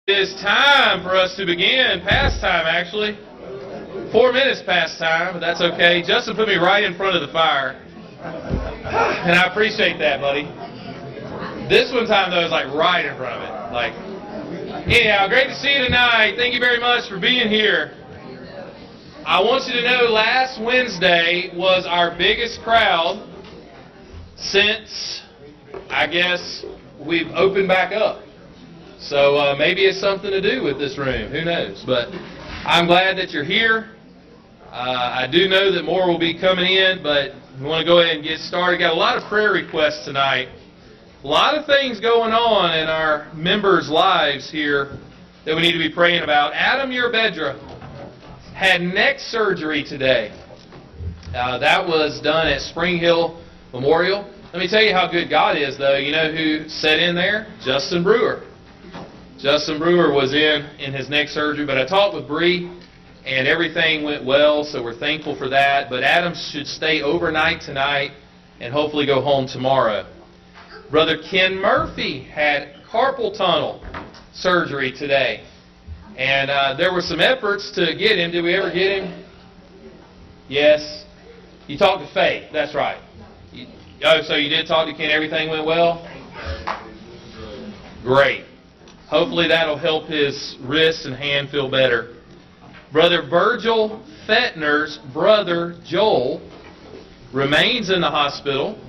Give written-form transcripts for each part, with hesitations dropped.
It is time for us to begin. Past time, actually. 4 minutes past time, but that's okay. Justin put me right in front of the fire. And I appreciate that, buddy. This one time, though, is like right in front of it. Anyhow, great to see you tonight. Thank you very much for being here. I want you to know last Wednesday was our biggest crowd since, I guess, we've opened back up. So maybe it's something to do with this room. Who knows? But I'm glad that you're here. I do know that more will be coming in, but we want to go ahead and get started. Got a lot of prayer requests tonight. A lot of things going on in our members' lives here that we need to be praying about. Adam Yerbedra had neck surgery today. That was done at Spring Hill Memorial. Let me tell you how good God is, though. You know who sat in there? Justin Brewer. Justin Brewer was in his neck surgery, but I talked with Bree, and everything went well, so we're thankful for that. But Adam should stay overnight tonight and hopefully go home tomorrow. Brother Ken Murphy had carpal tunnel surgery today, and there were some efforts to get him. Did we ever get him? Yes. You talked to Faith. That's right. So you did talk to Ken. Everything went well? Great. Hopefully that'll help his wrist and hand feel better. Brother Virgil Fettner's brother, Joel, remains in the hospital,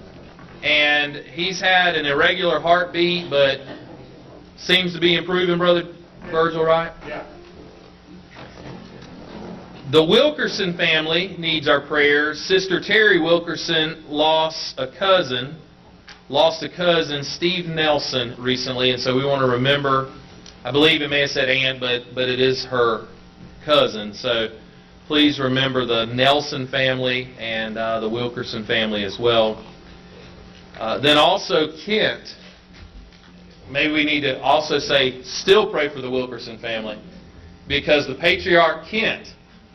and he's had an irregular heartbeat, but seems to be improving, Brother Virgil, right? Yeah. The Wilkerson family needs our prayers. Sister Terry Wilkerson lost a cousin, Steve Nelson, recently, and so we want to remember. I believe it may have said aunt, but it is her cousin. So please remember the Nelson family and the Wilkerson family as well. Then also Kent. Maybe we need to also say, still pray for the Wilkerson family, because the patriarch Kent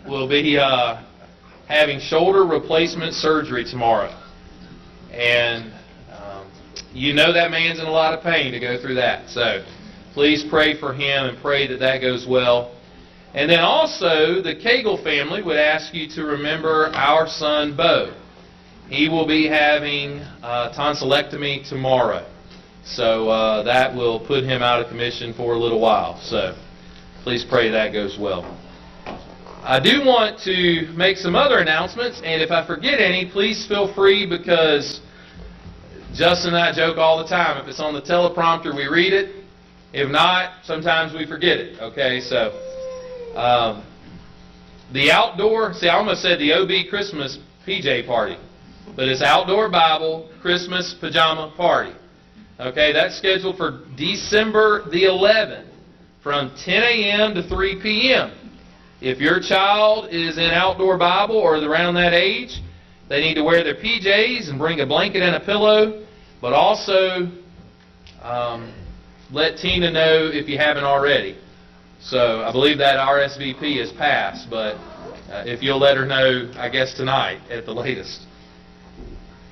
will be having shoulder replacement surgery tomorrow. And you know that man's in a lot of pain to go through that. So please pray for him and pray that that goes well. And then also the Cagle family would ask you to remember our son Bo. He will be having tonsillectomy tomorrow. So that will put him out of commission for a little while. So please pray that goes well. I do want to make some other announcements, and if I forget any, please feel free, because Justin and I joke all the time. If it's on the teleprompter, we read it. If not, sometimes we forget it. Okay, so the outdoor, I almost said the OB Christmas PJ party, but it's outdoor Bible Christmas pajama party. Okay, that's scheduled for December the 11th from 10 a.m. to 3 p.m. If your child is in outdoor Bible or around that age, they need to wear their PJs and bring a blanket and a pillow, but also let Tina know if you haven't already. So I believe that RSVP is passed, but if you'll let her know, I guess tonight at the latest.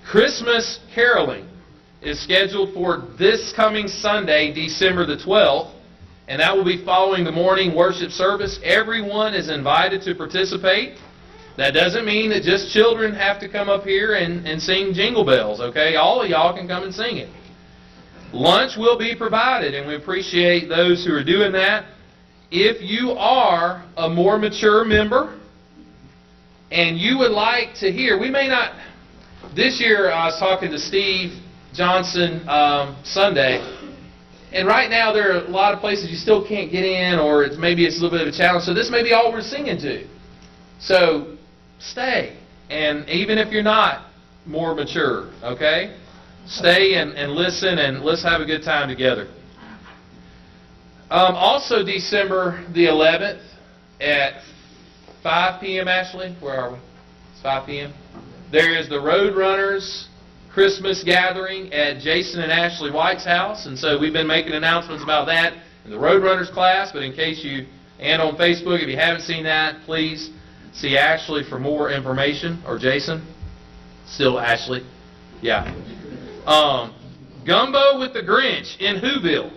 Christmas caroling is scheduled for this coming Sunday, December the 12th, and that will be following the morning worship service. Everyone is invited to participate. That doesn't mean that just children have to come up here and sing Jingle Bells, okay? All of y'all can come and sing it. Lunch will be provided, and we appreciate those who are doing that. If you are a more mature member and you would like to hear, we may not, this year I was talking to Steve Johnson Sunday, and right now there are a lot of places you still can't get in, or maybe it's a little bit of a challenge, so this may be all we're singing to. So stay, and even if you're not more mature, okay? Stay and listen, and let's have a good time together. Also December the 11th at 5 p.m., Ashley, where are we? It's 5 p.m. There is the Roadrunners Christmas gathering at Jason and Ashley White's house, and so we've been making announcements about that in the Roadrunners class, but in case you, and on Facebook, if you haven't seen that, please see Ashley for more information, or Jason. Still Ashley. Yeah. Gumbo with the Grinch in Whoville.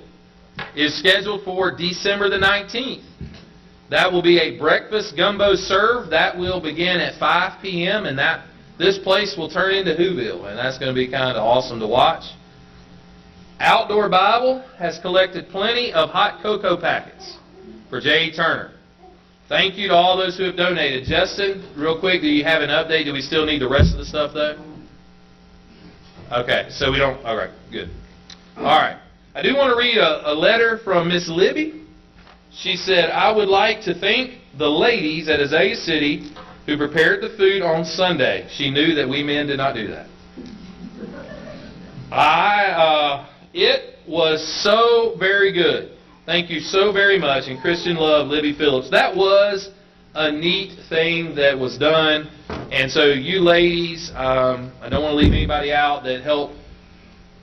is scheduled for December the 19th. That will be a breakfast gumbo serve. That will begin at 5 p.m. and this place will turn into Whoville, and that's going to be kind of awesome to watch. Outdoor Bible has collected plenty of hot cocoa packets for J.E. Turner. Thank you to all those who have donated. Justin, real quick, do you have an update? Do we still need the rest of the stuff, though? Okay, so we don't... All right, good. All right. I do want to read a letter from Miss Libby. She said, I would like to thank the ladies at Azalea City who prepared the food on Sunday. She knew that we men did not do that. It was so very good. Thank you so very much. And Christian love, Libby Phillips. That was a neat thing that was done. And so you ladies, I don't want to leave anybody out that helped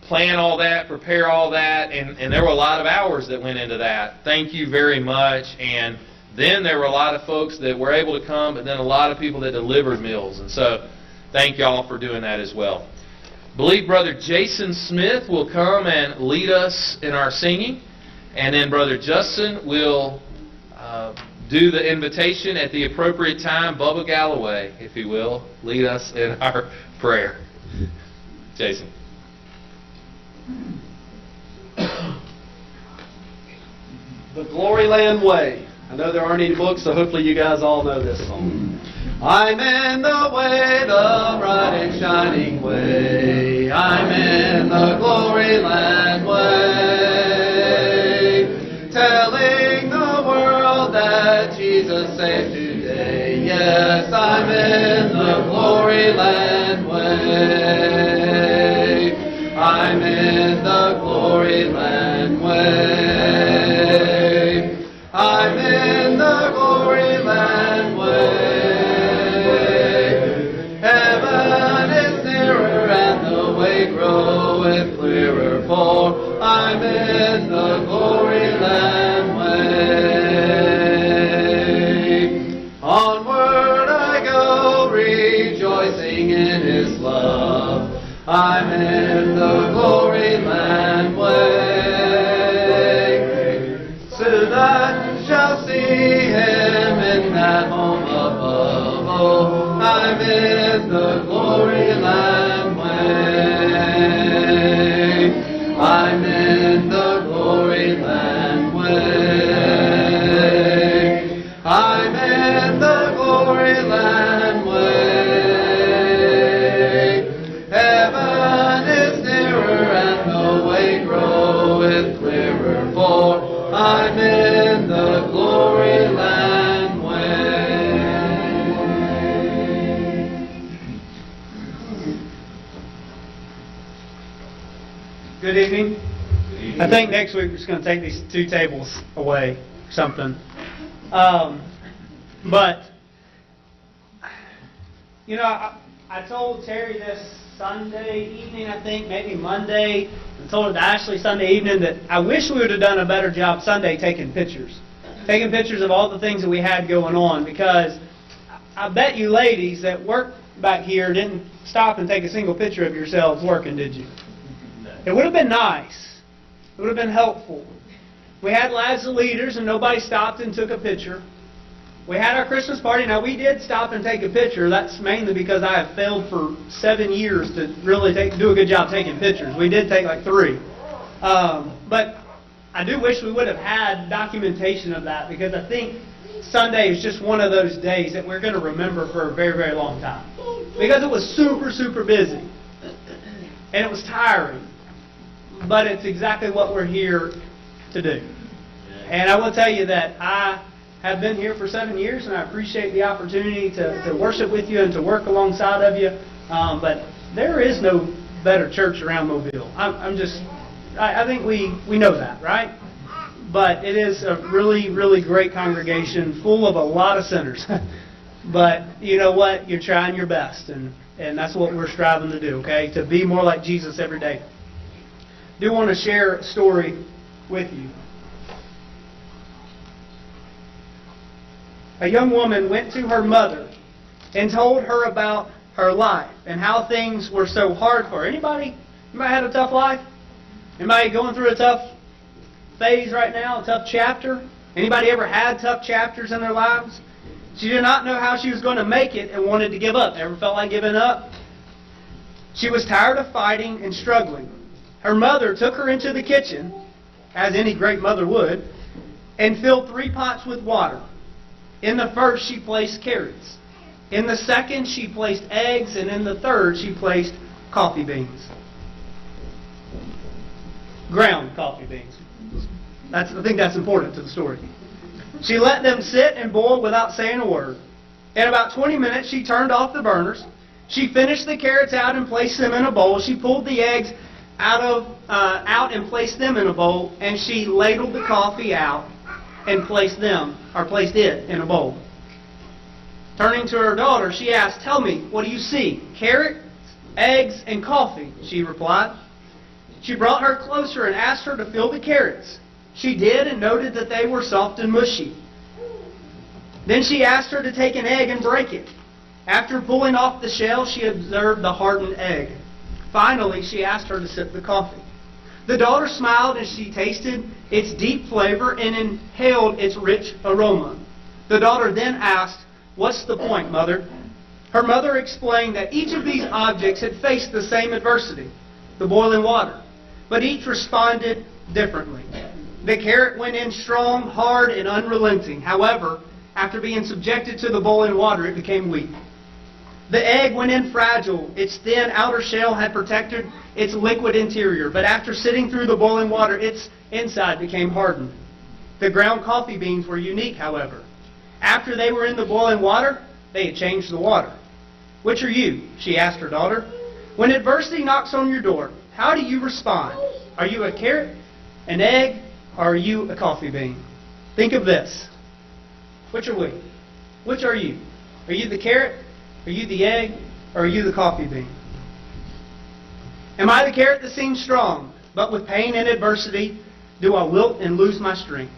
plan all that, prepare all that. And there were a lot of hours that went into that. Thank you very much. And then there were a lot of folks that were able to come, but then a lot of people that delivered meals. And so thank y'all for doing that as well. I believe Brother Jason Smith will come and lead us in our singing. And then Brother Justin will do the invitation at the appropriate time. Bubba Galloway, if he will, lead us in our prayer. Jason. The Glory Land Way. I know there aren't any books, so hopefully you guys all know this song. I'm in the way, the bright and shining way. I'm in the Glory Land way. Telling the world that Jesus saved today. Yes, I'm in the Glory Land way. I'm in the Glory Land way. I'm in the Glory Land way. Heaven is nearer and the way groweth clearer, for I'm in the Glory Land way. Onward I go, rejoicing in His love. I'm in the Glory Land way. Soon I shall see Him in that home above. Oh, I'm in the Glory Land way. I'm in the Glory Land way. I'm in the Glory Land way. Heaven is nearer and the way groweth clearer, for I'm in the Glory Land way. Good evening. I think next week we're just going to take these two tables away or something. But, you know, I told Terry this Sunday evening, I think, maybe Monday. I told Ashley Sunday evening that I wish we would have done a better job Sunday taking pictures. Taking pictures of all the things that we had going on, because I bet you ladies that work back here didn't stop and take a single picture of yourselves working, did you? It would have been nice. It would have been helpful. We had lads of leaders and nobody stopped and took a picture. We had our Christmas party. Now, we did stop and take a picture. That's mainly because I have failed for 7 years to really do a good job taking pictures. We did take like 3. But I do wish we would have had documentation of that, because I think Sunday is just one of those days that we're going to remember for a very, very long time. Because it was super, super busy. And it was tiring. But it's exactly what we're here to do. And I will tell you that I have been here for 7 years, and I appreciate the opportunity to worship with you and to work alongside of you. But there is no better church around Mobile. I think we know that, right? But it is a really, really great congregation full of a lot of sinners. But you know what? You're trying your best, and that's what we're striving to do, okay? To be more like Jesus every day. I do want to share a story with you. A young woman went to her mother and told her about her life and how things were so hard for her. Anybody had a tough life? Anybody going through a tough phase right now, a tough chapter. Anybody ever had tough chapters in their lives? She did not know how she was going to make it and wanted to give up. Ever felt like giving up? She was tired of fighting and struggling. Her mother took her into the kitchen, as any great mother would, and filled 3 pots with water. In the first, she placed carrots. In the second, she placed eggs. And in the third, she placed coffee beans. Ground coffee beans. I think that's important to the story. She let them sit and boil without saying a word. In about 20 minutes, she turned off the burners. She finished the carrots out and placed them in a bowl. She pulled the eggs out and placed them in a bowl. And she ladled the coffee out and placed it in a bowl. Turning to her daughter, she asked, "Tell me, what do you see?" "Carrots, eggs, and coffee," she replied. She brought her closer and asked her to feel the carrots. She did and noted that they were soft and mushy. Then she asked her to take an egg and break it. After pulling off the shell, she observed the hardened egg. Finally, she asked her to sip the coffee. The daughter smiled as she tasted its deep flavor and inhaled its rich aroma. The daughter then asked, "What's the point, Mother?" Her mother explained that each of these objects had faced the same adversity, the boiling water, but each responded differently. The carrot went in strong, hard, and unrelenting. However, after being subjected to the boiling water, it became weak. The egg went in fragile. Its thin outer shell had protected its liquid interior, but after sitting through the boiling water, its inside became hardened. The ground coffee beans were unique, however. After they were in the boiling water, they had changed the water. "Which are you?" she asked her daughter. "When adversity knocks on your door, how do you respond? Are you a carrot, an egg, or are you a coffee bean?" Think of this. Which are we? Which are you? Are you the carrot? Are you the egg? Or are you the coffee bean? Am I the carrot that seems strong, but with pain and adversity, do I wilt and lose my strength?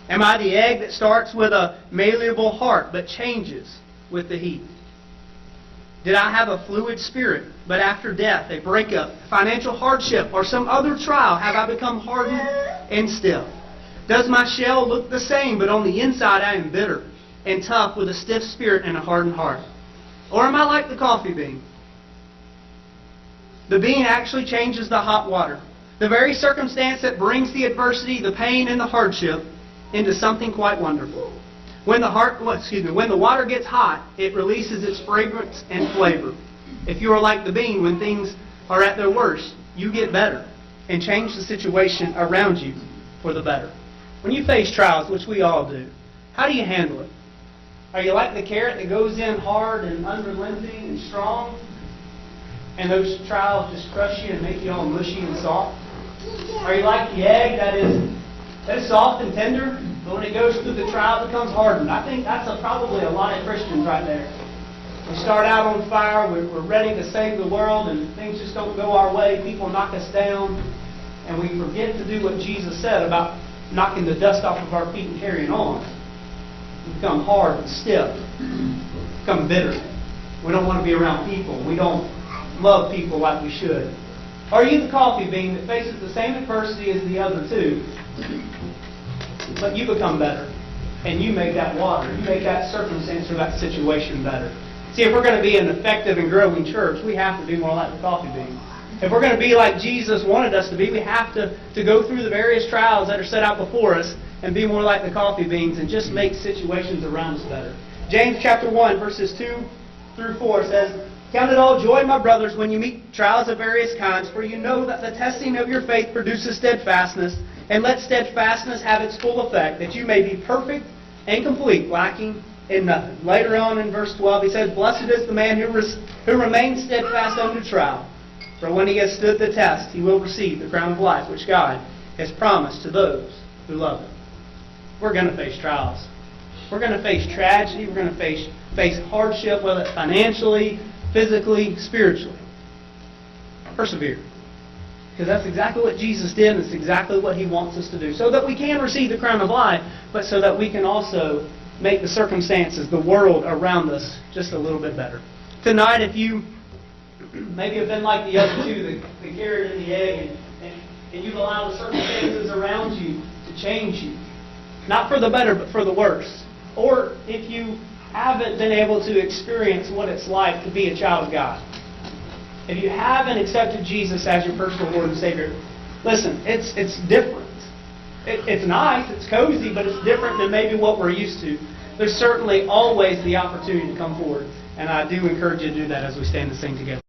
Am I the egg that starts with a malleable heart, but changes with the heat? Did I have a fluid spirit, but after death, a breakup, financial hardship, or some other trial, have I become hardened and stiff? Does my shell look the same, but on the inside I am bitter and tough with a stiff spirit and a hardened heart? Or am I like the coffee bean? The bean actually changes the hot water, the very circumstance that brings the adversity, the pain, and the hardship, into something quite wonderful. When the water gets hot, it releases its fragrance and flavor. If you are like the bean, when things are at their worst, you get better and change the situation around you for the better. When you face trials, which we all do, how do you handle it? Are you like the carrot that goes in hard and unrelenting and strong, and those trials just crush you and make you all mushy and soft? Are you like the egg that is soft and tender, but when it goes through the trial, it becomes hardened? I think that's probably a lot of Christians right there. We start out on fire, we're ready to save the world, and things just don't go our way. People knock us down, and we forget to do what Jesus said about knocking the dust off of our feet and carrying on. We become hard and stiff, become bitter. We don't want to be around people. We don't love people like we should. Are you the coffee bean that faces the same adversity as the other two, but you become better, and you make that water, you make that circumstance or that situation better? See, if we're going to be an effective and growing church, we have to be more like the coffee bean. If we're going to be like Jesus wanted us to be, we have to go through the various trials that are set out before us and be more like the coffee beans and just make situations around us better. James chapter 1, verses 2 through 4 says, "Count it all joy, my brothers, when you meet trials of various kinds, for you know that the testing of your faith produces steadfastness, and let steadfastness have its full effect, that you may be perfect and complete, lacking in nothing." Later on in verse 12, he says, "Blessed is the man who remains steadfast under trial, for when he has stood the test, he will receive the crown of life which God has promised to those who love him." We're going to face trials. We're going to face tragedy. We're going to face hardship, whether it's financially, physically, spiritually. Persevere. Because that's exactly what Jesus did, and it's exactly what he wants us to do. So that we can receive the crown of life, but so that we can also make the circumstances, the world around us, just a little bit better. Tonight, if you maybe have been like the other two, the carrot and the egg, and you've allowed the circumstances around you to change you. Not for the better, but for the worse. Or if you haven't been able to experience what it's like to be a child of God, if you haven't accepted Jesus as your personal Lord and Savior, listen, it's different. It's nice, it's cozy, but it's different than maybe what we're used to. There's certainly always the opportunity to come forward, and I do encourage you to do that as we stand and sing together.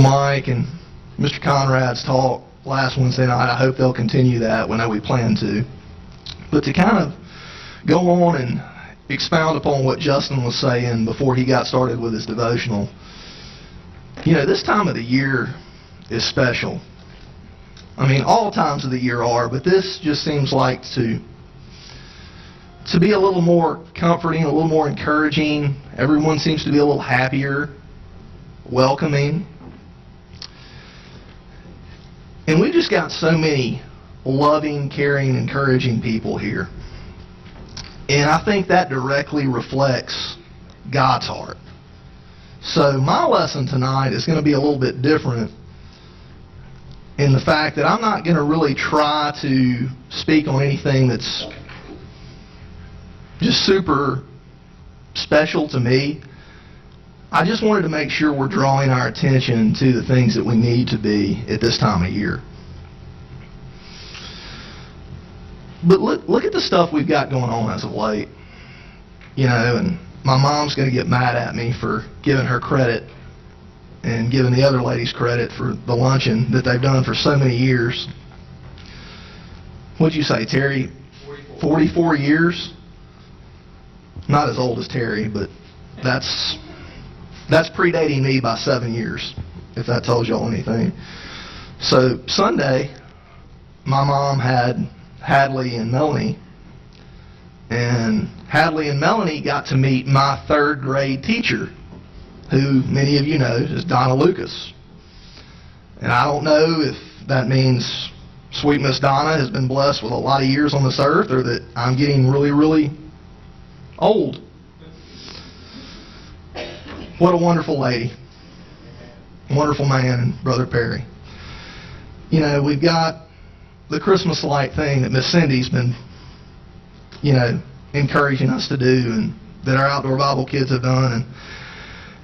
Mike and Mr. Conrad's talk last Wednesday night. I hope they'll continue that when we plan to. But to kind of go on and expound upon what Justin was saying before he got started with his devotional. You know, this time of the year is special. I mean, all times of the year are, but this just seems like to be a little more comforting, a little more encouraging. Everyone seems to be a little happier, welcoming. And we've just got so many loving, caring, encouraging people here. And I think that directly reflects God's heart. So my lesson tonight is going to be a little bit different in the fact that I'm not going to really try to speak on anything that's just super special to me. I just wanted to make sure we're drawing our attention to the things that we need to be at this time of year. But look at the stuff we've got going on as of late. You know, and my mom's going to get mad at me for giving her credit and giving the other ladies credit for the luncheon that they've done for so many years. What'd you say, Terry? 44 years? Not as old as Terry, but that's predating me by 7 years, if that tells y'all anything. So Sunday, my mom had Hadley and Melanie, and Hadley and Melanie got to meet my 3rd grade teacher, who many of you know is Donna Lucas. And I don't know if that means sweet Miss Donna has been blessed with a lot of years on this earth, or that I'm getting really, really old. What a wonderful lady. Wonderful man, and Brother Perry. You know, we've got the Christmas light thing that Miss Cindy's been, you know, encouraging us to do, and that our outdoor Bible kids have done.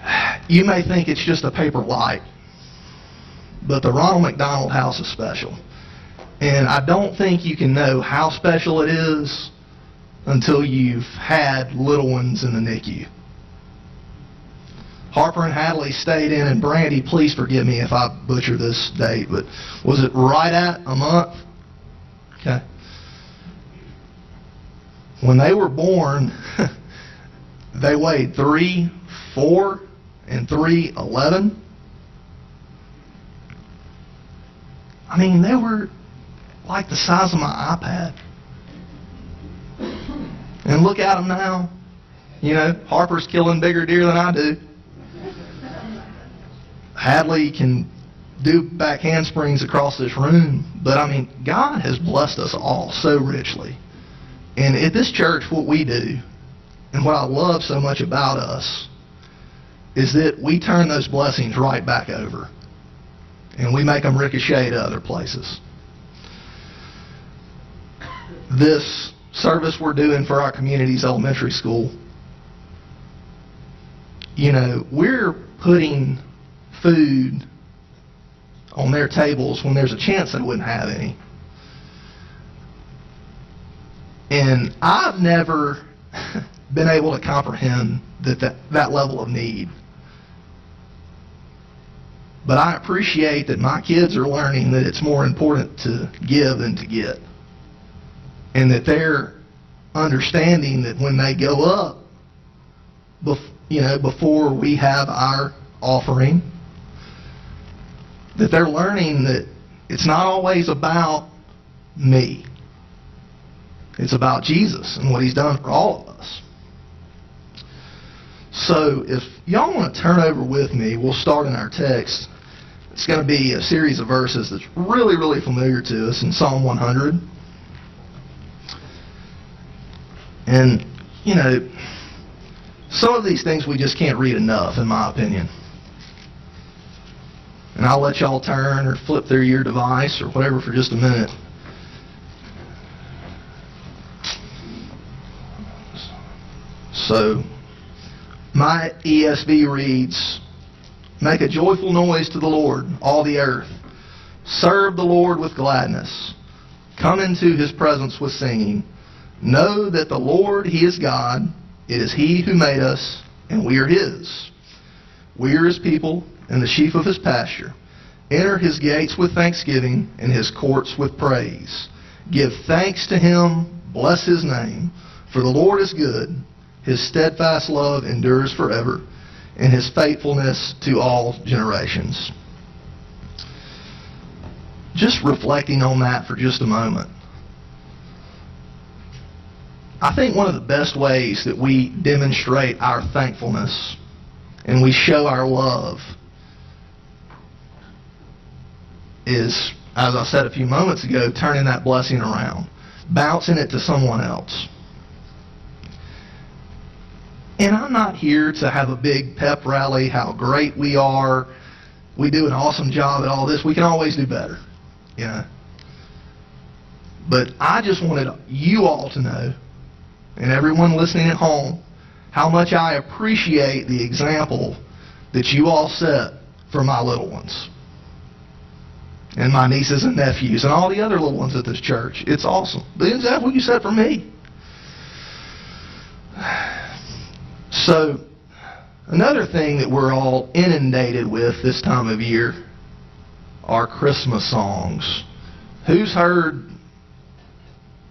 And you may think it's just a paper light, but the Ronald McDonald House is special. And I don't think you can know how special it is until you've had little ones in the NICU. Harper and Hadley stayed in, and Brandy, please forgive me if I butcher this date, but was it right at a month? Okay. When they were born, they weighed 3, 4, and 3, 11. I mean, they were like the size of my iPad. And look at them now. You know, Harper's killing bigger deer than I do. Hadley can do back handsprings across this room. But, I mean, God has blessed us all so richly. And at this church, what we do, and what I love so much about us, is that we turn those blessings right back over. And we make them ricochet to other places. This service we're doing for our community's elementary school, you know, we're putting food on their tables when there's a chance they wouldn't have any. And I've never been able to comprehend that level of need. But I appreciate that my kids are learning that it's more important to give than to get. And that they're understanding that when they go up, before we have our offering, that they're learning that it's not always about me. It's about Jesus and what He's done for all of us. So if y'all want to turn over with me, we'll start in our text. It's going to be a series of verses that's really, really familiar to us in Psalm 100. And, you know, some of these things we just can't read enough, in my opinion. And I'll let y'all turn or flip through your device or whatever for just a minute. So, my ESV reads, "Make a joyful noise to the Lord, all the earth. Serve the Lord with gladness. Come into His presence with singing. Know that the Lord, He is God. It is He who made us, and we are His. We are His people, and the sheep of his pasture. Enter his gates with thanksgiving and his courts with praise. Give thanks to him, bless his name, for the Lord is good. His steadfast love endures forever, and his faithfulness to all generations. Just reflecting on that for just a moment. I think one of the best ways that we demonstrate our thankfulness and we show our love is, as I said a few moments ago, turning that blessing around, bouncing it to someone else. And I'm not here to have a big pep rally, how great we are, we do an awesome job at all this, we can always do better, you know. But I just wanted you all to know, and everyone listening at home, how much I appreciate the example that you all set for my little ones. And my nieces and nephews and all the other little ones at this church. It's awesome. The example you set for me. So, another thing that we're all inundated with this time of year are Christmas songs. Who's heard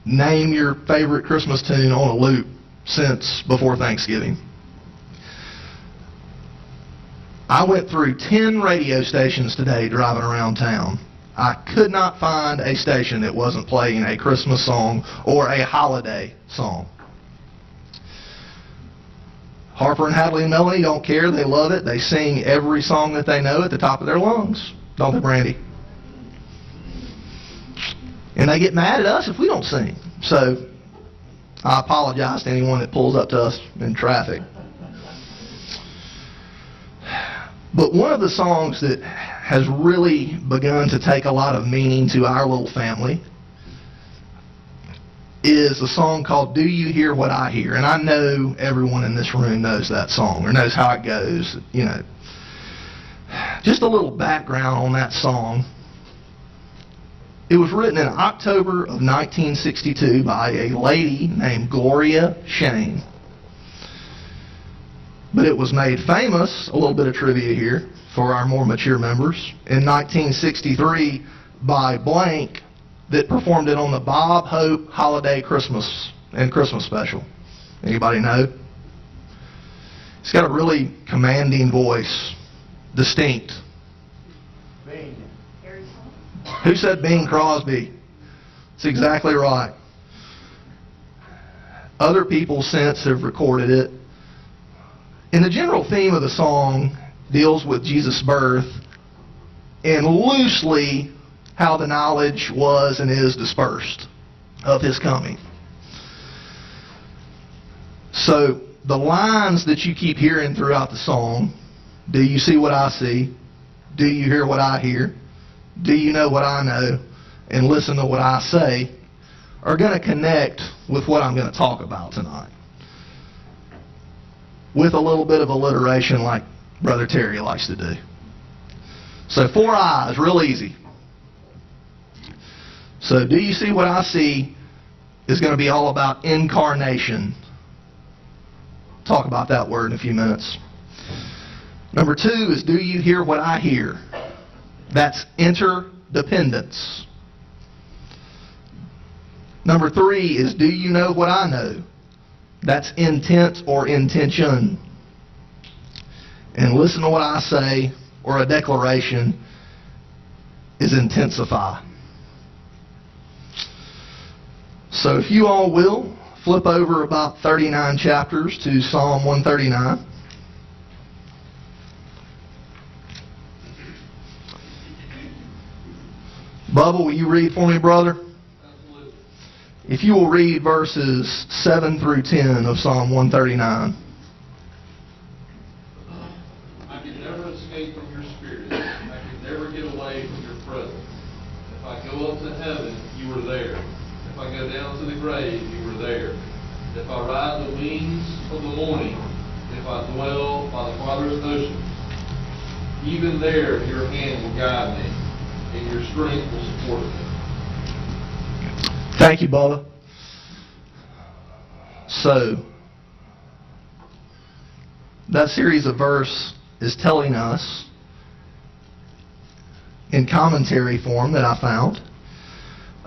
name your favorite Christmas tune on a loop since before Thanksgiving? I went through 10 radio stations today driving around town. I could not find a station that wasn't playing a Christmas song or a holiday song. Harper and Hadley and Melanie don't care. They love it. They sing every song that they know at the top of their lungs. Don't they, Brandy? And they get mad at us if we don't sing. So I apologize to anyone that pulls up to us in traffic. But one of the songs that has really begun to take a lot of meaning to our little family is a song called Do You Hear What I Hear? And I know everyone in this room knows that song or knows how it goes. You know, just a little background on that song. It was written in October of 1962 by a lady named Gloria Shane. But it was made famous, a little bit of trivia here for our more mature members, in 1963 by blank that performed it on the Bob Hope Holiday Christmas and Christmas special. Anybody know? He's got a really commanding voice, distinct. Bing. Who said Bing Crosby? That's exactly right. Other people since have recorded it. And the general theme of the song deals with Jesus' birth and loosely how the knowledge was and is dispersed of his coming. So the lines that you keep hearing throughout the song, do you see what I see? Do you hear what I hear? Do you know what I know? And listen to what I say, are going to connect with what I'm going to talk about tonight. With a little bit of alliteration like Brother Terry likes to do. So 4 eyes, real easy. So do you see what I see is going to be all about incarnation. Talk about that word in a few minutes. Number 2 is do you hear what I hear? That's interdependence. Number 3 is do you know what I know? That's intent or intention. And listen to what I say, or a declaration, is intensify. So if you all will, flip over about 39 chapters to Psalm 139. Bubba, will you read for me, brother? Absolutely. If you will read verses 7 through 10 of Psalm 139. I could never escape from your spirit. I could never get away from your presence. If I go up to heaven, you were there. If I go down to the grave, you were there. If I ride the wings of the morning, if I dwell by the farthest ocean, even there your hand will guide me, and your strength will support me. Thank you, Bubba. So, that series of verse is telling us in commentary form that I found.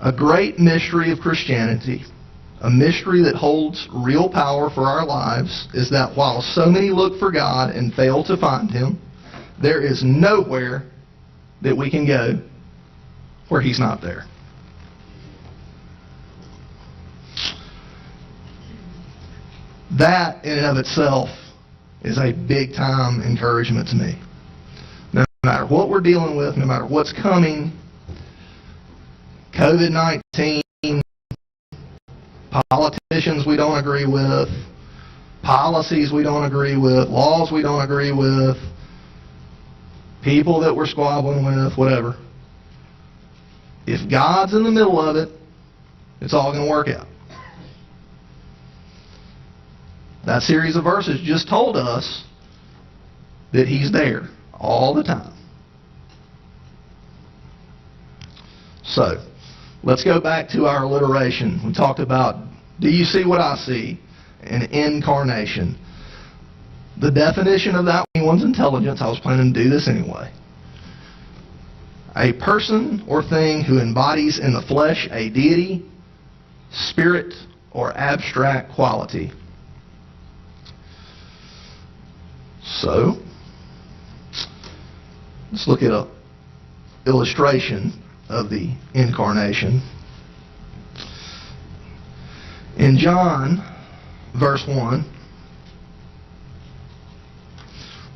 A great mystery of Christianity, a mystery that holds real power for our lives, is that while so many look for God and fail to find Him, there is nowhere that we can go where He's not there. That in and of itself is a big time encouragement to me. No matter what we're dealing with, no matter what's coming, COVID-19, politicians we don't agree with, policies we don't agree with, laws we don't agree with, people that we're squabbling with, whatever. If God's in the middle of it, it's all going to work out. That series of verses just told us that He's there all the time. So, let's go back to our alliteration. We talked about, do you see what I see? And incarnation. The definition of that, anyone's intelligence, I was planning to do this anyway. A person or thing who embodies in the flesh a deity, spirit, or abstract quality. So, let's look at an illustration of the incarnation. In John, verse 1,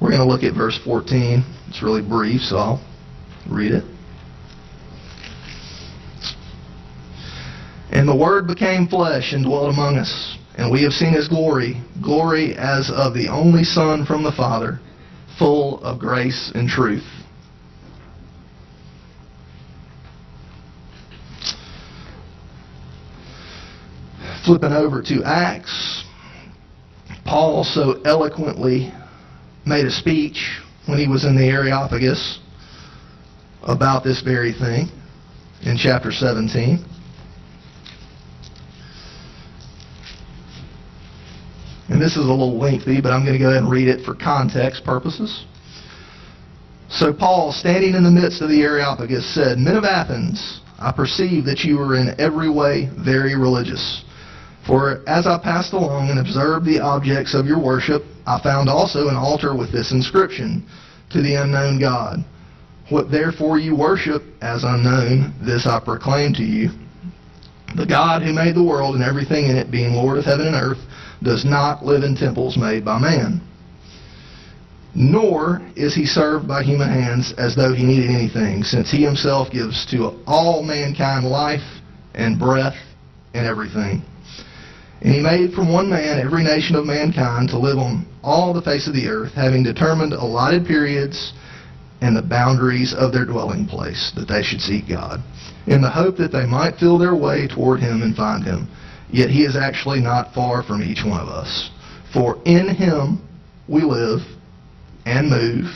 we're going to look at verse 14. It's really brief, so I'll read it. And the Word became flesh and dwelt among us, and we have seen His glory, glory as of the only Son from the Father, full of grace and truth. Flipping over to Acts, Paul so eloquently made a speech when he was in the Areopagus about this very thing in chapter 17. And this is a little lengthy, but I'm going to go ahead and read it for context purposes. So Paul, standing in the midst of the Areopagus, said, "Men of Athens, I perceive that you are in every way very religious. For as I passed along and observed the objects of your worship, I found also an altar with this inscription, to the unknown God. What therefore you worship as unknown, this I proclaim to you. The God who made the world and everything in it, being Lord of heaven and earth, does not live in temples made by man. Nor is He served by human hands as though He needed anything, since He Himself gives to all mankind life and breath and everything. And He made from one man every nation of mankind to live on all the face of the earth, having determined allotted periods and the boundaries of their dwelling place, that they should seek God, in the hope that they might feel their way toward Him and find Him. Yet He is actually not far from each one of us. For in Him we live and move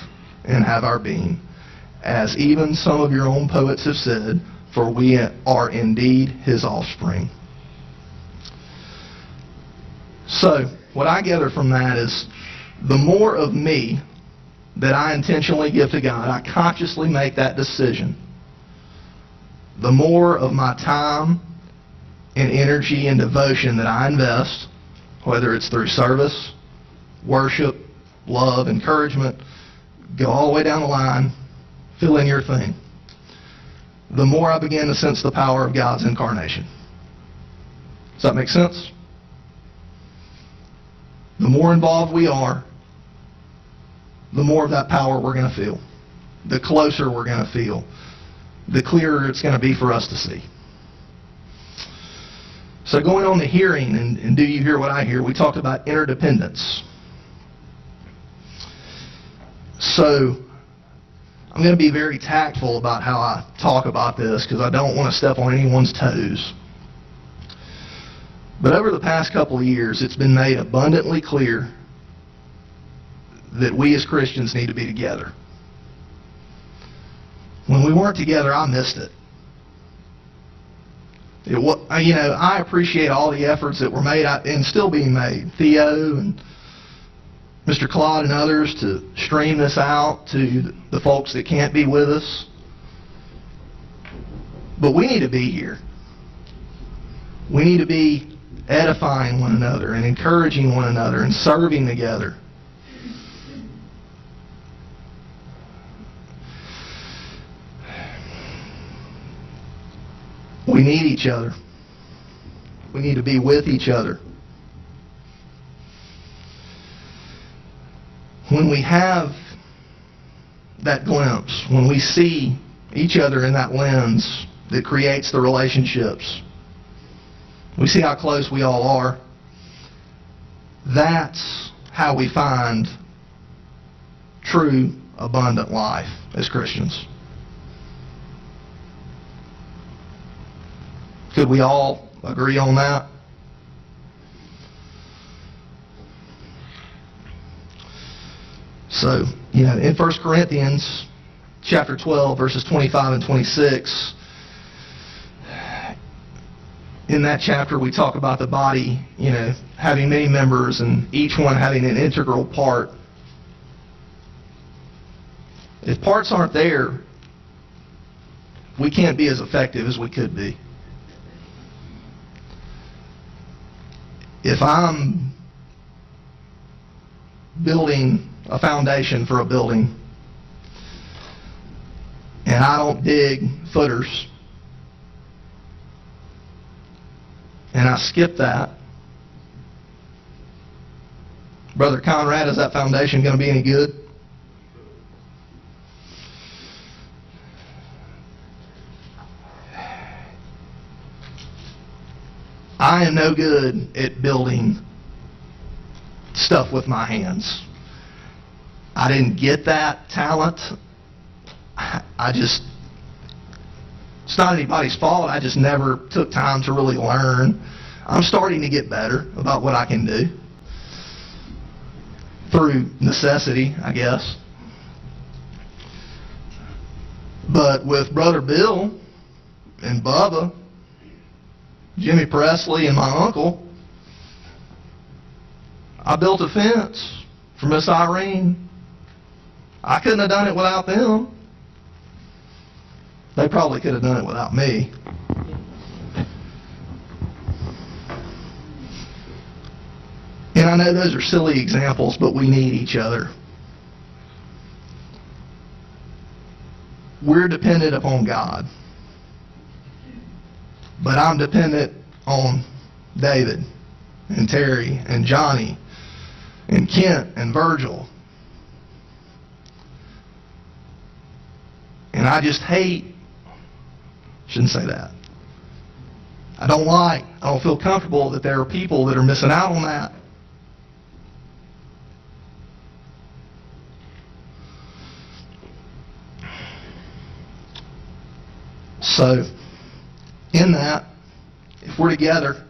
and have our being, as even some of your own poets have said, for we are indeed His offspring." So, what I gather from that is, the more of me that I intentionally give to God, I consciously make that decision, the more of my time and energy and devotion that I invest, whether it's through service, worship, love, encouragement, go all the way down the line, fill in your thing, the more I begin to sense the power of God's incarnation. Does that make sense? The more involved we are, the more of that power we're going to feel. The closer we're going to feel. The clearer it's going to be for us to see. So going on to hearing, and do you hear what I hear? We talked about interdependence. So I'm going to be very tactful about how I talk about this, because I don't want to step on anyone's toes. But over the past couple of years, it's been made abundantly clear that we as Christians need to be together. When we weren't together, I missed it. I appreciate all the efforts that were made and still being made. Theo and Mr. Claude and others to stream this out to the folks that can't be with us. But we need to be here. We need to be edifying one another and encouraging one another and serving together. We need each other. We need to be with each other. When we have that glimpse, when we see each other in that lens that creates the relationships, we see how close we all are. That's how we find true, abundant life as Christians. Could we all agree on that? So, in 1 Corinthians chapter 12, verses 25 and 26, in that chapter we talk about the body, having many members and each one having an integral part. If parts aren't there, we can't be as effective as we could be. If I'm building a foundation for a building and I don't dig footers and I skip that, Brother Conrad, is that foundation going to be any good? I am no good at building stuff with my hands. I didn't get that talent. It's not anybody's fault. I just never took time to really learn. I'm starting to get better about what I can do. Through necessity, I guess. But with Brother Bill and Bubba, Jimmy Presley and my uncle, I built a fence for Miss Irene. I couldn't have done it without them. They probably could have done it without me. And I know those are silly examples, but we need each other. We're dependent upon God. But I'm dependent on David and Terry and Johnny and Kent and Virgil. And I just shouldn't say that. I don't feel comfortable that there are people that are missing out on that. So, in that, if we're together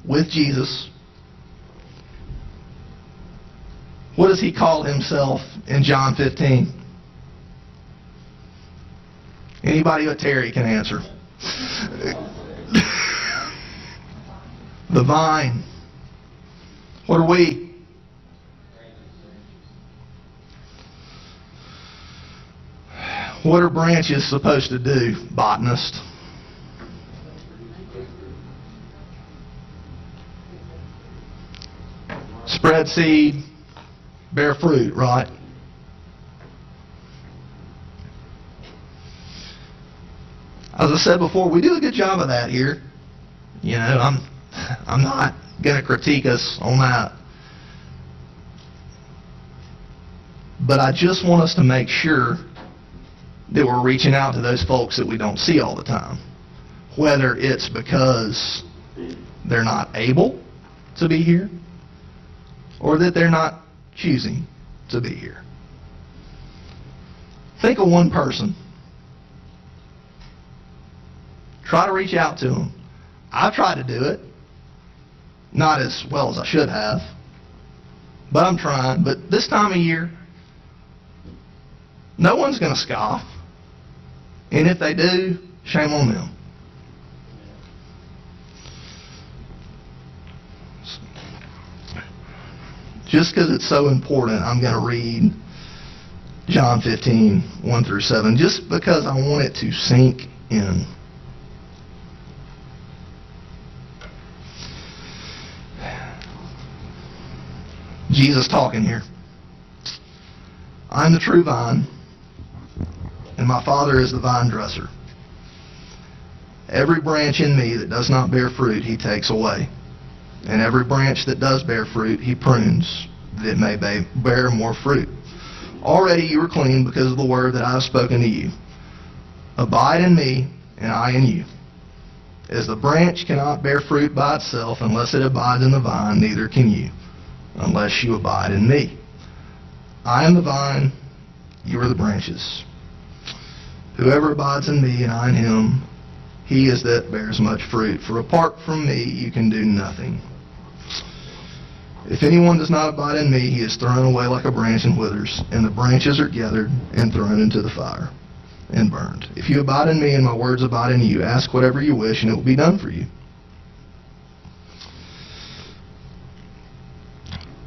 with Jesus, what does he call himself in John 15? Anybody but Terry can answer. The vine. What are we? What are branches supposed to do, botanist? Spread seed, bear fruit, right? As I said before, we do a good job of that here. I'm not going to critique us on that. But I just want us to make sure that we're reaching out to those folks that we don't see all the time. Whether it's because they're not able to be here or that they're not choosing to be here. Think of one person. Try to reach out to them. I've tried to do it. Not as well as I should have. But I'm trying. But this time of year, no one's going to scoff. And if they do, shame on them. Just because it's so important, I'm going to read John 15, 1 through 7, just because I want it to sink in. Jesus talking here. I'm the true vine, and my Father is the vine dresser. Every branch in me that does not bear fruit, he takes away. And every branch that does bear fruit, he prunes, that it may bear more fruit. Already you are clean because of the word that I have spoken to you. Abide in me, and I in you. As the branch cannot bear fruit by itself unless it abides in the vine, neither can you, unless you abide in me. I am the vine, you are the branches. Whoever abides in me and I in him, he is that bears much fruit. For apart from me, you can do nothing. If anyone does not abide in me, he is thrown away like a branch and withers, and the branches are gathered and thrown into the fire and burned. If you abide in me and my words abide in you, ask whatever you wish, and it will be done for you.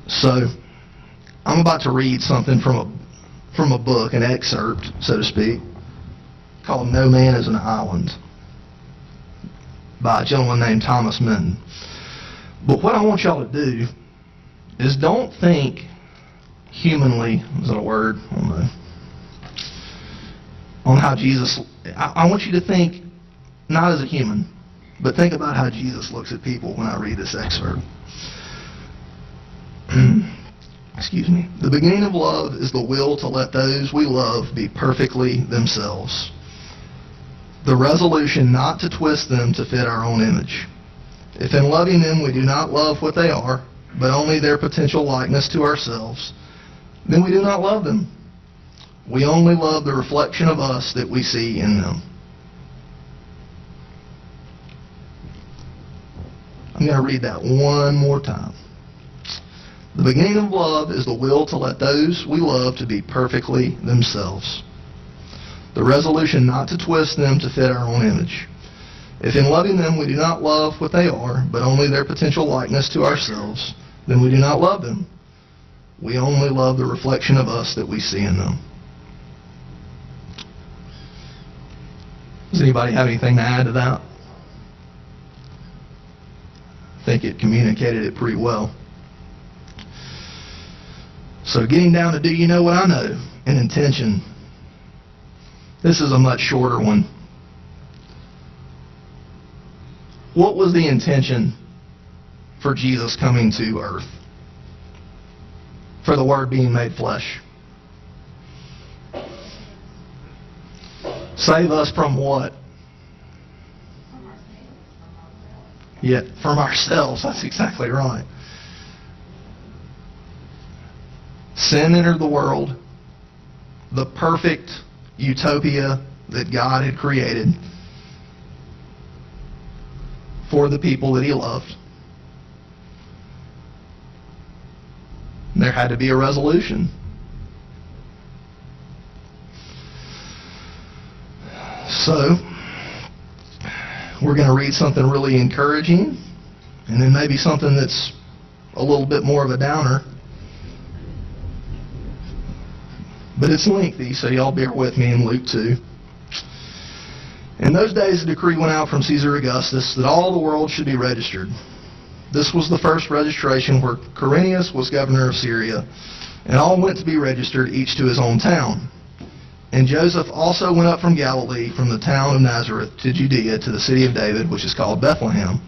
So, I'm about to read something from a book, an excerpt, so to speak, called No Man is an Island, by a gentleman named Thomas Minton. But what I want y'all to do is don't think humanly, is that a word? I don't know. On how Jesus, I want you to think not as a human, but think about how Jesus looks at people when I read this excerpt. Excuse me. The beginning of love is the will to let those we love be perfectly themselves. The resolution not to twist them to fit our own image. If in loving them we do not love what they are, but only their potential likeness to ourselves, then we do not love them. We only love the reflection of us that we see in them. I'm going to read that one more time. The beginning of love is the will to let those we love to be perfectly themselves. The resolution not to twist them to fit our own image. If in loving them we do not love what they are, but only their potential likeness to ourselves, then we do not love them. We only love the reflection of us that we see in them. Does anybody have anything to add to that? I think it communicated it pretty well. So getting down to do you know what I know? An intention. This is a much shorter one. What was the intention for Jesus coming to earth? For the Word being made flesh? Save us from what? Yeah, from ourselves. That's exactly right. Sin entered the world. The perfect utopia that God had created for the people that He loved. There had to be a resolution. So, we're going to read something really encouraging, and then maybe something that's a little bit more of a downer. But it's lengthy, so y'all bear with me in Luke 2. In those days, a decree went out from Caesar Augustus that all the world should be registered. This was the first registration where Quirinius was governor of Syria, and all went to be registered, each to his own town. And Joseph also went up from Galilee, from the town of Nazareth to Judea, to the city of David, which is called Bethlehem,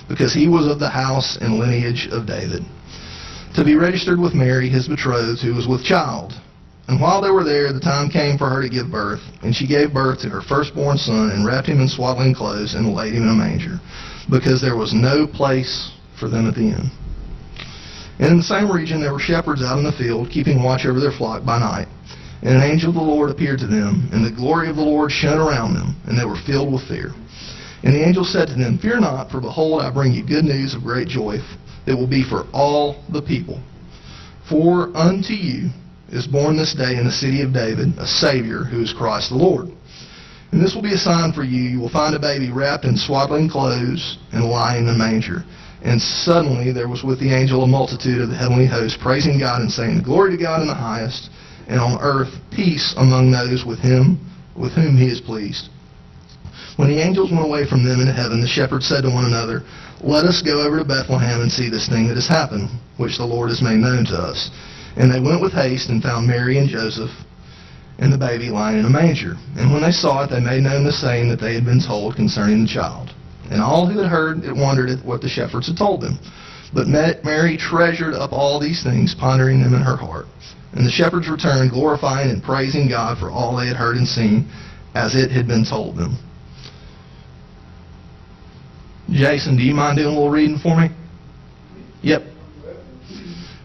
because he was of the house and lineage of David, to be registered with Mary, his betrothed, who was with child. And while they were there, the time came for her to give birth, and she gave birth to her firstborn son, and wrapped him in swaddling clothes, and laid him in a manger, because there was no place for them at the inn. And in the same region there were shepherds out in the field, keeping watch over their flock by night. And an angel of the Lord appeared to them, and the glory of the Lord shone around them, and they were filled with fear. And the angel said to them, "Fear not, for behold, I bring you good news of great joy that will be for all the people. For unto you is born this day in the city of David a Savior, who is Christ the Lord. And this will be a sign for you. You will find a baby wrapped in swaddling clothes and lying in a manger." And suddenly there was with the angel a multitude of the heavenly host, praising God and saying, "Glory to God in the highest, and on earth peace among those with whom He is pleased." When the angels went away from them into heaven, the shepherds said to one another, "Let us go over to Bethlehem and see this thing that has happened, which the Lord has made known to us." And they went with haste and found Mary and Joseph and the baby lying in a manger. And when they saw it, they made known the saying that they had been told concerning the child. And all who had heard it wondered at what the shepherds had told them. But Mary treasured up all these things, pondering them in her heart. And the shepherds returned, glorifying and praising God for all they had heard and seen, as it had been told them. Jason, do you mind doing a little reading for me? Yep.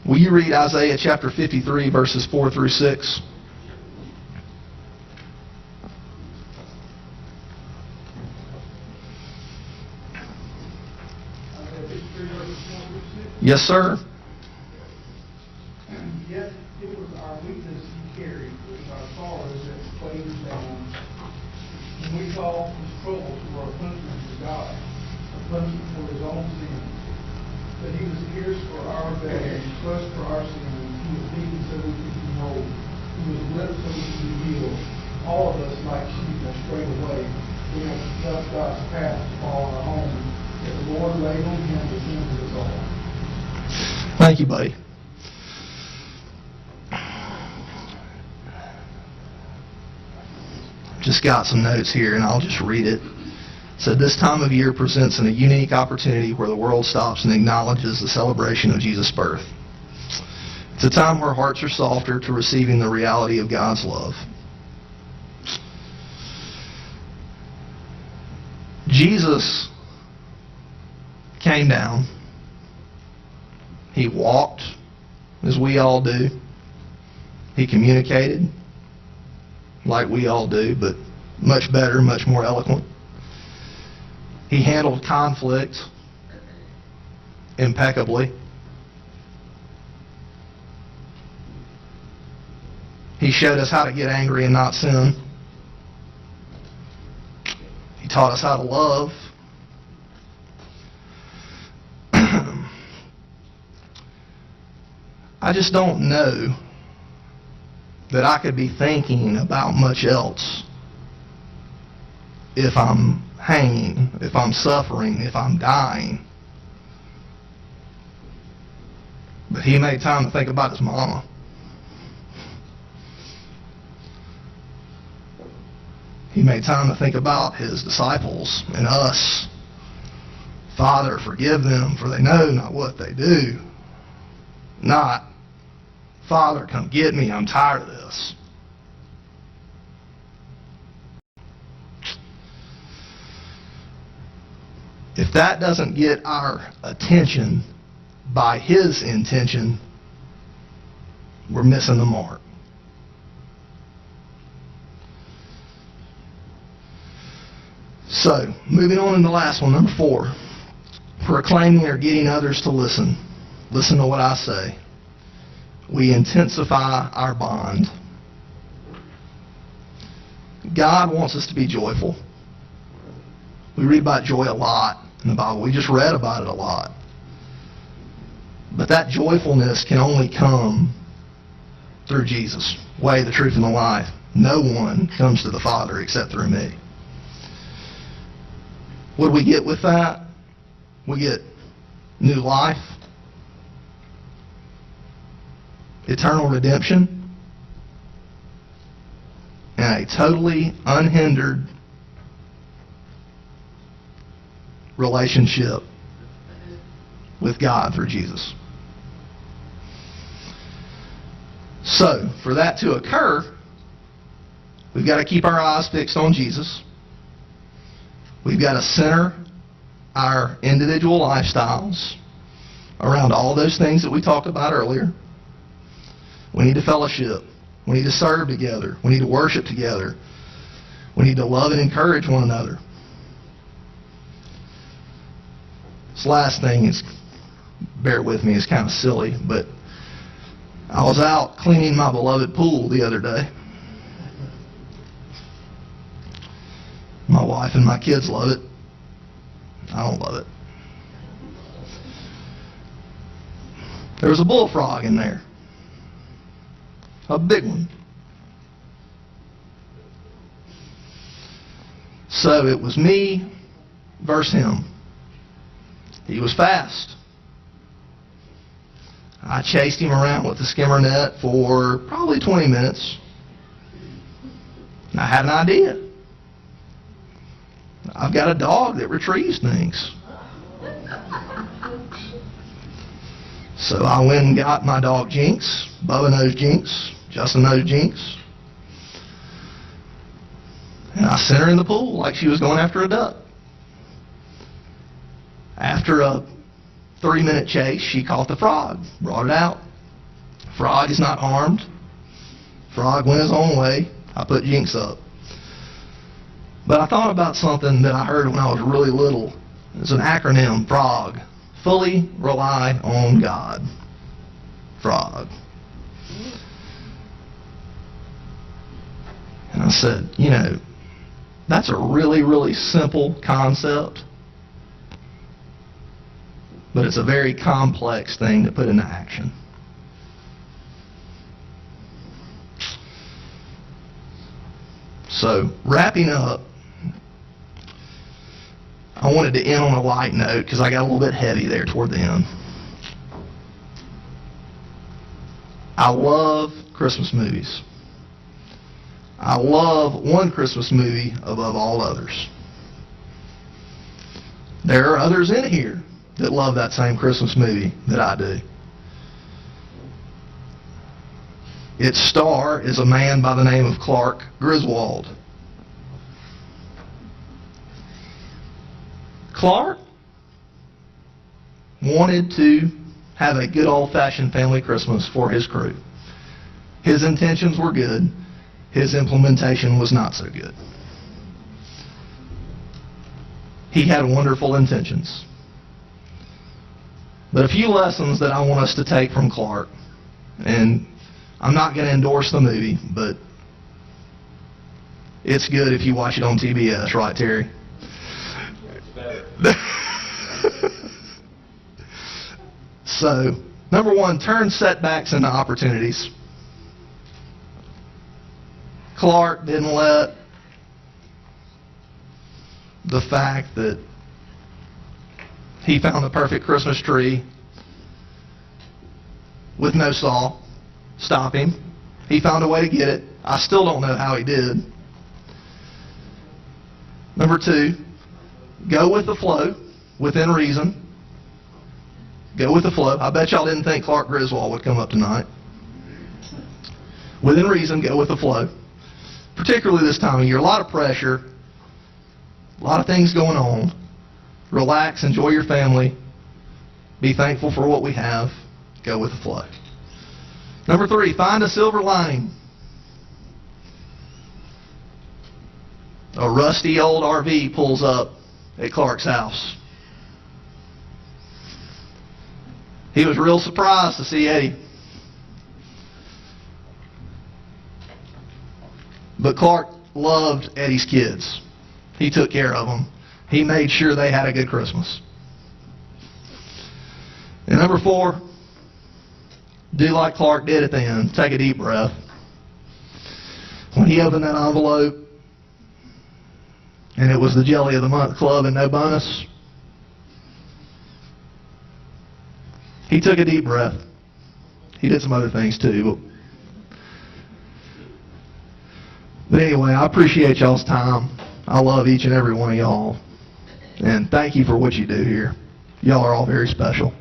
Will you read Isaiah chapter 53, verses 4 through 6? Yes, sir. Yet it was our weakness he carried, it was our sorrows that weighed us down. When we saw his troubles were a punishment to God, a punishment for his own sin. But he was pierced for our rebellion, crushed for our sins. He was beaten so we could be whole. He was whipped so we could be healed. All of us, like sheep, have strayed away. We have left God's path to follow our own. Yet the Lord laid on him the sins of us all. Thank you, buddy. Just got some notes here, and I'll just read it. It said, this time of year presents a unique opportunity where the world stops and acknowledges the celebration of Jesus' birth. It's a time where hearts are softer to receiving the reality of God's love. Jesus came down. He walked, as we all do. He communicated, like we all do, but much better, much more eloquent. He handled conflict impeccably. He showed us how to get angry and not sin. He taught us how to love. I just don't know that I could be thinking about much else if I'm hanging, if I'm suffering, if I'm dying. But he made time to think about his mama. He made time to think about his disciples and us. Father, forgive them, for they know not what they do. Not, Father, come get me, I'm tired of this. If that doesn't get our attention by his intention, we're missing the mark. So, moving on to the last one, number 4. Proclaiming or getting others to listen. Listen to what I say. We intensify our bond. God wants us to be joyful. We read about joy a lot in the Bible. We just read about it a lot. But that joyfulness can only come through Jesus. Way, the truth, and the life. No one comes to the Father except through me. What do we get with that? We get new life, eternal redemption, and a totally unhindered relationship with God through Jesus. So, for that to occur, we've got to keep our eyes fixed on Jesus. We've got to center our individual lifestyles around all those things that we talked about earlier. We need to fellowship. We need to serve together. We need to worship together. We need to love and encourage one another. This last thing is, bear with me, it's kind of silly, but I was out cleaning my beloved pool the other day. My wife and my kids love it. I don't love it. There was a bullfrog in there. A big one. So it was me versus him. He was fast. I chased him around with the skimmer net for probably 20 minutes. I had an idea. I've got a dog that retrieves things. So I went and got my dog Jinx. Bubba knows Jinx. Justin knows Jinx. And I sent her in the pool like she was going after a duck. After a 3-minute chase, she caught the frog, brought it out. Frog is not harmed. Frog went his own way. I put Jinx up. But I thought about something that I heard when I was really little. It's an acronym, FROG. Fully rely on God. FROG. And I said, you know, that's a really, really simple concept. But it's a very complex thing to put into action. So, wrapping up, I wanted to end on a light note because I got a little bit heavy there toward the end. I love Christmas movies. I love one Christmas movie above all others. There are others in here that love that same Christmas movie that I do. Its star is a man by the name of Clark Griswold. Clark wanted to have a good old-fashioned family Christmas for his crew. His intentions were good. His implementation was not so good. He had wonderful intentions. But a few lessons that I want us to take from Clark, and I'm not going to endorse the movie, but it's good if you watch it on TBS, right, Terry? So, number one, turn setbacks into opportunities. Clark didn't let the fact that he found the perfect Christmas tree with no saw stop him. He found a way to get it. I still don't know how he did. Number two, go with the flow, within reason. Go with the flow. I bet y'all didn't think Clark Griswold would come up tonight. Within reason, go with the flow. Particularly this time of year, a lot of pressure, a lot of things going on. Relax, enjoy your family, be thankful for what we have, go with the flow. Number three, find a silver lining. A rusty old RV pulls up at Clark's house. He was real surprised to see Eddie. But Clark loved Eddie's kids. He took care of them. He made sure they had a good Christmas. And number four, do like Clark did at the end. Take a deep breath. When he opened that envelope, and it was the Jelly of the Month Club and no bonus, he took a deep breath. He did some other things too. But anyway, I appreciate y'all's time. I love each and every one of y'all. And thank you for what you do here. Y'all are all very special.